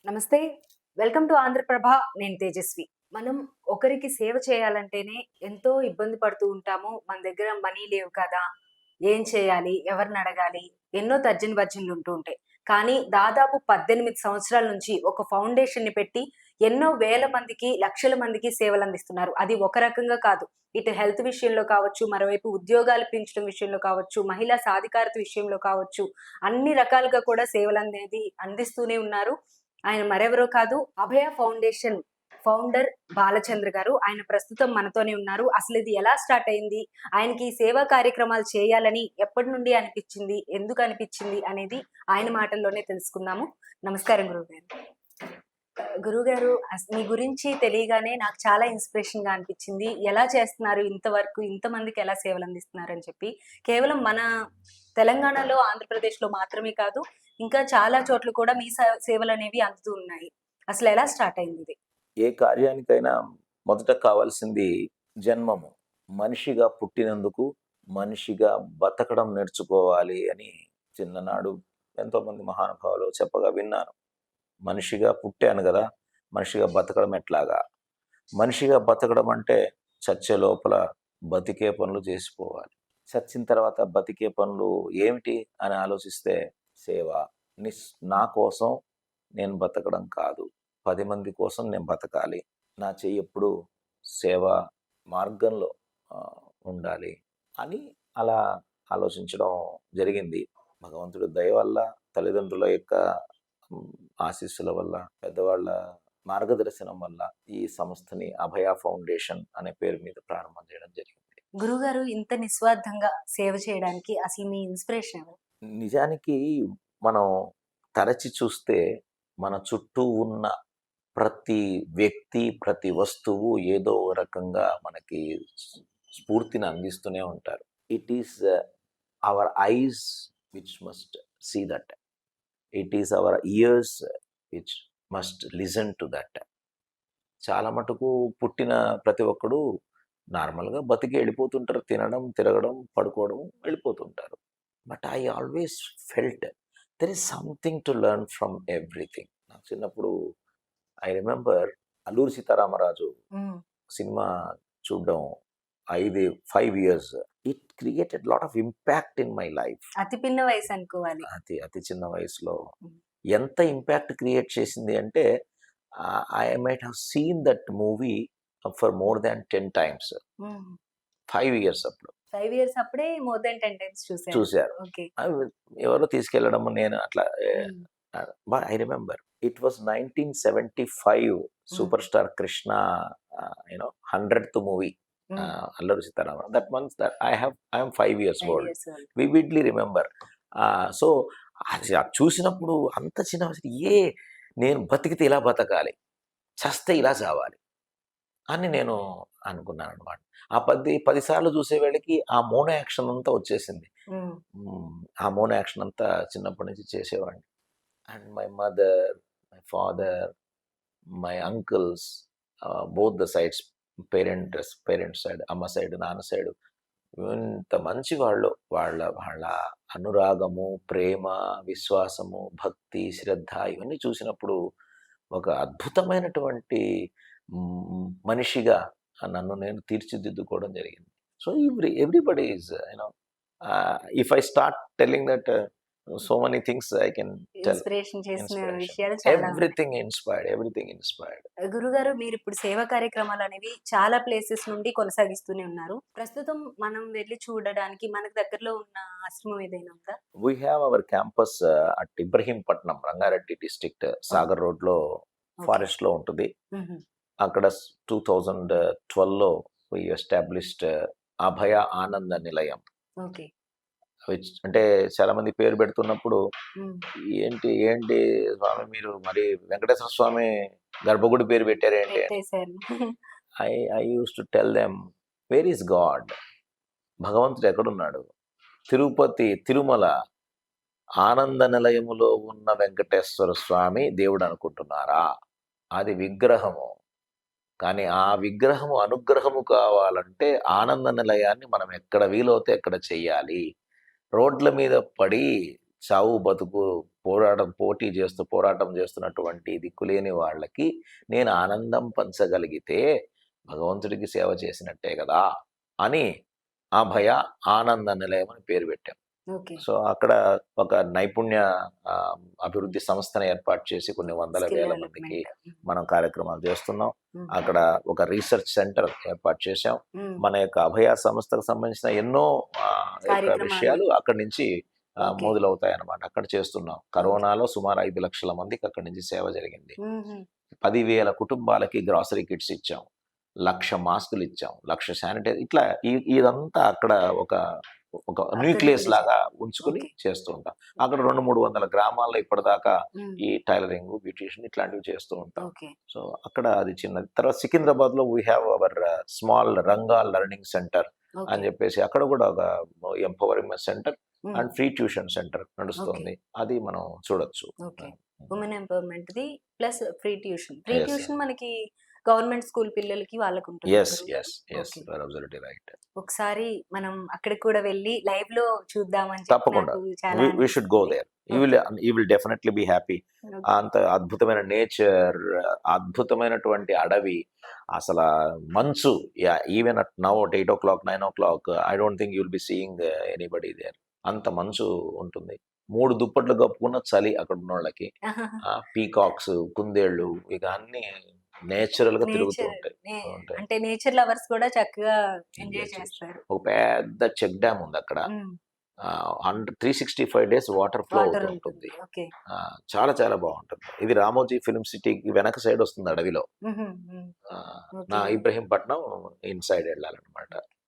నమస్తే. Welcome to Andhraprabha. నేను తేజస్వి. మనం ఒకరికి సేవ చేయాలంటేనే ఎంతో ఇబ్బంది పడుతూ ఉంటాము. మన దగ్గర మనీ లేవు కదా! ఏం చేయాలి? ఎవరినడగాలి? ఎన్నో తర్జన భర్జనలు ఉంటూ ఉంటాయి. కానీ దాదాపు 18 సంవత్సరాల నుంచి ఒక ఫౌండేషన్‌ని పెట్టి ఎన్నో వేల మందికి, లక్షల మందికి సేవలందిస్తున్నారు. అది ఒక రకంగా కాదు. ఇటు హెల్త్ విషయంలో కావచ్చు, మరోవైపు ఉద్యోగాలు పెంచడం విషయంలో కావచ్చు, మహిళా సాధికారత విషయంలో కావచ్చు, అన్ని రకాలుగా కూడా సేవలనేది అందిస్తూనే ఉన్నారు. ఆయన మరెవరో కాదు, అభయ ఫౌండేషన్ ఫౌండర్ బాలచంద్ర గారు. ఆయన ప్రస్తుతం మనతోనే ఉన్నారు. అసలిది ఎలా స్టార్ట్ అయింది? ఆయనకి ఈ సేవా కార్యక్రమాలు చేయాలని ఎప్పటి నుండి అనిపిచ్చింది? ఎందుకు అనిపిచ్చింది? అనేది ఆయన మాటల్లోనే తెలుసుకుందాము. నమస్కారం గురువుగారు. గురువుగారు మీ గురించి తెలియగానే నాకు చాలా ఇన్స్‌పిరేషన్‌గా అనిపిచ్చింది. ఎలా చేస్తున్నారు ఇంతవరకు ఇంతమందికి ఎలా సేవలందిస్తున్నారని చెప్పి. కేవలం మన తెలంగాణలో, ఆంధ్రప్రదేశ్‌లో మాత్రమే కాదు, ఇంకా చాలా చోట్ల కూడా మీ సేవలనేవి అందుతూ ఉన్నాయి. అసలెలా స్టార్ట్ అయిందిది? ఏ కార్యానికైనా మొదట కావాల్సింది జన్మము. మనిషిగా పుట్టినందుకు, మనిషిగా బతకడం నేర్చుకోవాలి అని చిన్ననాడు ఎంతోమంది మహానుభావులు చెప్పగా విన్నాను. మనిషిగా పుట్టాను గదా! మనిషిగా బతకడం ఎట్లాగా? మనిషిగా బతకడం అంటే చచ్చే లోపల బతికే పనులు చేసిపోవాలి. చచ్చిన తర్వాత బతికే పనులు ఏమిటి అని ఆలోచిస్తే సేవ. నా కోసం నేను బతకడం కాదు. 10 మంది కోసం నేను బతకాలి. నా చెయ్యి ఎప్పుడూ సేవా మార్గంలో ఉండాలి అని అలా ఆలోచించడం జరిగింది. భగవంతుడి దయ వల్ల, తల్లిదండ్రుల యొక్క ఆశీస్సుల వల్ల, పెద్దవాళ్ళ మార్గదర్శనం వల్ల ఈ సంస్థని అభయ ఫౌండేషన్ అనే పేరు మీద ప్రారంభం చేయడం జరిగింది. గురువుగారు ఇంత నిస్వార్థంగా సేవ చేయడానికి అసలు మీ ఇన్స్‌పిరేషన్ ఎవరు? నిజానికి మనం తరచి చూస్తే మన చుట్టూ ఉన్న ప్రతి వ్యక్తి, ప్రతి వస్తువు ఏదో ఓ రకంగా మనకి స్ఫూర్తిని అందిస్తూనే ఉంటారు. It is our eyes which must see that. It is our ears which must listen to that. చాలా మటుకు పుట్టిన ప్రతి ఒక్కడు నార్మల్‌గా బతికి వెళ్ళిపోతుంటారు. తినడం, తిరగడం, పడుకోవడం, వెళ్ళిపోతుంటారు. But I always felt there is something to learn from everything. నాకు చిన్నప్పుడు I remember 'Alluri Sitaramaraju' cinema చూడడం 5 years. It created lot of impact in my life. అతి పిన్న వయసు అనుకోవాలి. అతి చిన్న వయసులో ఎంత ఇంపాక్ట్ క్రియేట్ చేసింది అంటే I might have seen that movie for more than 10 times. 5 years అప్పుడు. 5 ఇయర్స్ అప్పుడే మోర్ దాన్ 10 టైమ్స్ చూసారు. ఓకే. ఎవరో తీసుకెళ్లడం నేను అట్లా I remember it was 1975 super star Krishna 100th movie Alluri Sitaramaraju. That months that I'm 5 years old. Vividly remember. So అది చూసినప్పుడు అంత చిన్న వయసు నేను బతికితే ఇలా బతకాలి, చస్తే ఇలా చావాలి అని నేను అనుకున్నాను అనమాట. ఆ 10 సార్లు చూసే వేళకి ఆ మోనో యాక్షన్ అంతా వచ్చేసింది. ఆ మోనో యాక్షన్ అంతా చిన్నప్పటి నుంచి చేసేవాడిని. And my mother, my father, my uncles, both the sides, parents side, అమ్మ సైడ్, నాన్న సైడ్, ఇంత మంచి వాళ్ళు. వాళ్ళ అనురాగము, ప్రేమ, విశ్వాసము, భక్తి, శ్రద్ధ ఇవన్నీ చూసినప్పుడు ఒక అద్భుతమైనటువంటి మనిషిగా నన్ను నేను తీర్చిదిద్దుకోవడం జరిగింది. So everybody is if I start telling that so many things I can tell. Inspiration చేసిన విషయాలు చాలా ఉన్నాయి. Everything inspired. గురుగారు మీరిప్పుడు సేవా కార్యక్రమాలనేవి చాలా ప్లేసెస్ నుండి కొనసాగిస్తూనే ఉన్నారు. ప్రస్తుతం మనం వెళ్లి చూడడానికి మనకు దగ్గరలో ఉన్న ఆశ్రమం ఏదైనా ఉందా? We have our campus at Ibrahimpatnam, Rangareddy district, Sagar రోడ్‌లో ఫారెస్ట్‌లో ఉంటుంది. అక్కడ 2012లో we established అభయ ఆనంద నిలయం. ఓకే. అంటే చాలా మంది పేరు పెడుతున్నప్పుడు ఏంటి స్వామి మీరు మరి వెంకటేశ్వర స్వామి గర్భగుడి పేరు పెట్టారేంటి? I use to tell them where is god? భగవంతుడు ఎక్కడున్నాడు? తిరుమల ఆనంద నిలయములో ఉన్న వెంకటేశ్వర స్వామి దేవుడు అనుకుంటున్నారా? అది విగ్రహము. కానీ ఆ విగ్రహము అనుగ్రహము కావాలంటే ఆనంద నిలయాన్ని మనం ఎక్కడ వీలవుతే ఎక్కడ చెయ్యాలి. రోడ్ల మీద పడి చావు బతుకు పోరాటం చేస్తున్నటువంటి దిక్కులేని వాళ్ళకి నేను ఆనందం పంచగలిగితే భగవంతుడికి సేవ చేసినట్టే కదా అని అభయ ఆనంద నిలయం అని పేరు పెట్టాం. ఓకే. సో అక్కడ ఒక నైపుణ్య ఆ, అభివృద్ధి సంస్థను ఏర్పాటు చేసి కొన్ని వందల స్కిల్ వేల మందికి డెవలప్‌మెంట్. మనం కార్యక్రమాలు చేస్తున్నాం. హ్మ్. అక్కడ ఒక రీసెర్చ్ సెంటర్ ఏర్పాటు చేశాం. హ్మ్. మన యొక్క అభయ సంస్థకు సంబంధించిన ఎన్నో యొక్క కార్యక్రమాలు. విషయాలు అక్కడి నుంచి ఓకే. మొదలవుతాయి అన్నమాట. అక్కడ చేస్తున్నాం. కరోనాలో సుమారు 5 లక్షల మందికి అక్కడి నుంచి సేవ జరిగింది. హుహు. 10,000 కుటుంబాలకి గ్రాసరీ కిట్స్ ఇచ్చాం. 1,00,000 మాస్కులు ఇచ్చాం. 1,00,000 శానిటైజర్ ఇట్లా ఇదంతా అక్కడ ఒక ఒక న్యూక్లియస్ అభివృద్ధి లాగా ఉంచుకుని ఓకే. చేస్తూ ఉంటాం. అక్కడ 200-300 గ్రామాల్లో ఇప్పటిదాకా హ్మ్. ఈ టైలరింగ్, బ్యూటీషియన్ ఇట్లాంటివి చేస్తూ ఉంటాం. ఓకే. సో అక్కడ అది చిన్నది. తర్వాత సికింద్రాబాద్‌లో we have our small Ranga learning centre అని ఓకే. చెప్పేసి అక్కడ కూడా ఒక empowering centre hmm. And free tuition centre నడుస్తుంది. అది మనం చూడొచ్చు. ఓకే. ఉమెన్ ఎంపవర్‌మెంట్‌ది plus free tuition. Free Yes. Tuition మనకి గవర్నమెంట్ స్కూల్ పిల్లలకి వాళ్ళకుంటుందా Yes, గురువు yes, గారు? yes. Okay. You are absolutely right. ఒకసారి మనం అక్కడికి కూడా వెళ్లి లైవ్‌లో చూద్దామని చెప్పి తప్పకుండా. నాకు చాలా We should go అనిపిస్తుంది. there. Okay. You will definitely be happy. Okay. అంత అద్భుతమైన నేచర్, అద్భుతమైనటువంటి అడవి, అసల మంచు. Even at now at 8:00, 9:00 I don't think you will be seeing anybody there. అంత మంచు ఉంటుంది. 3 దుప్పట్లు కప్పుకున్న చలి అక్కడ ఉన్నోళ్ళకి. పీకాక్స్, కుందేళ్ళు ఇక అన్నీ నేచురల్‌గా తిరుగుతూ నేచర్ ఉంటాయి. ఉంటాయి. అంటే నేచర్ లవర్స్ కూడా చక్కగా ఎంజాయ్ ఎంజాయ్ చేయొచ్చు. చేస్తారు. ఒక పెద్ద చెక్ డ్యామ్ ఉంది అక్కడ. హ్మ్. 365 డేస్ వాటర్ ఫ్లో వాటర్ అవుతూ ఉంటుంది. ఉంటుంది. ఓకే. చాలా చాలా బాగుంటుంది. ఇది రామోజీ ఫిల్మ్ సిటీకి వెనక సైడ్ వస్తుంది అడవిలో. హుహు. హ్మ్. ఆ, ఓకే. నా ఇబ్రహీంపట్నం ఇన్సైడ్ వెళ్ళాలన్నమాట.